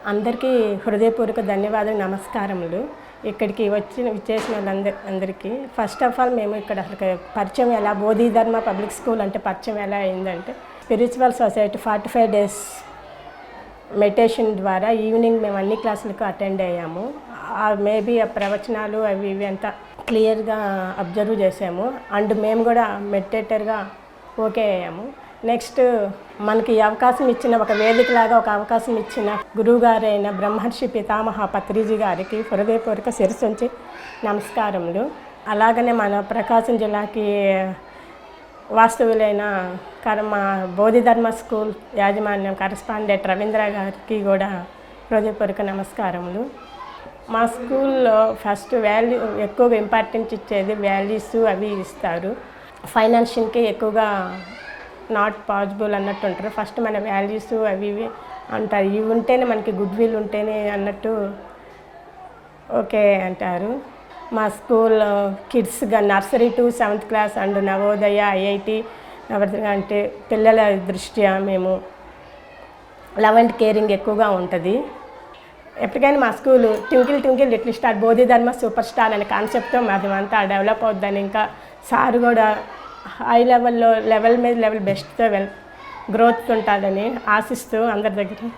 అందరికీ హృదయపూర్వక ధన్యవాదాలు, నమస్కారములు. ఇక్కడికి విచ్చేసిన వాళ్ళందరికీ ఫస్ట్ ఆఫ్ ఆల్ మేము ఇక్కడ అసలు పరిచయం ఎలా బోధిధర్మ పబ్లిక్ స్కూల్ అంటే పరిచయం ఎలా అయిందంటే స్పిరిచువల్ సొసైటీ 45 days మెడిటేషన్ ద్వారా ఈవినింగ్ మేము అన్ని క్లాసులకు అటెండ్ అయ్యాము. మేబీ ఆ ప్రవచనాలు అవి ఇవి అంతా క్లియర్గా అబ్జర్వ్ చేసాము. అండ్ మేము కూడా మెడిటేటర్గా ఓకే అయ్యాము. నెక్స్ట్ మనకి ఈ అవకాశం ఇచ్చిన ఒక వేదికలాగా ఒక అవకాశం ఇచ్చిన గురువుగారైన బ్రహ్మర్షి పితామహ పత్రిజీ గారికి హృదయపూర్వక శిరస్సుంచి నమస్కారములు. అలాగనే మన ప్రకాశం జిల్లాకి వాస్తవులైన మా బోధిధర్మ స్కూల్ యాజమాన్యం కరస్పాండెంట్ రవీంద్ర గారికి కూడా హృదయపూర్వక నమస్కారములు. మా స్కూల్లో ఫస్ట్ వాల్యూ ఎక్కువగా ఇంపార్టెన్స్ ఇచ్చేది వాల్యూస్ అవి ఇస్తారు. ఫైనాన్షియల్కి ఎక్కువగా నాట్ పాసిబుల్ అన్నట్టు ఉంటారు. ఫస్ట్ మన వాల్యూస్ అవి ఇవి అంటారు. ఇవి ఉంటేనే మనకి గుడ్ విల్ ఉంటేనే అన్నట్టు ఓకే అంటారు. మా స్కూల్ కిడ్స్గా nursery to 7th class and Navodaya IIT అంటే పిల్లల దృష్ట్యా మేము లవ్ అండ్ కేరింగ్ ఎక్కువగా ఉంటుంది. ఎప్పటికైనా మా school twinkle twinkle little star Bodhidharma super star అనే కాన్సెప్ట్తో మాదంతా డెవలప్ అవుద్దని, ఇంకా సార్ కూడా హై లెవెల్ మీద లెవెల్ బెస్ట్తో గ్రోత్ ఉంటుందని ఆశిస్తూ అందరి దగ్గర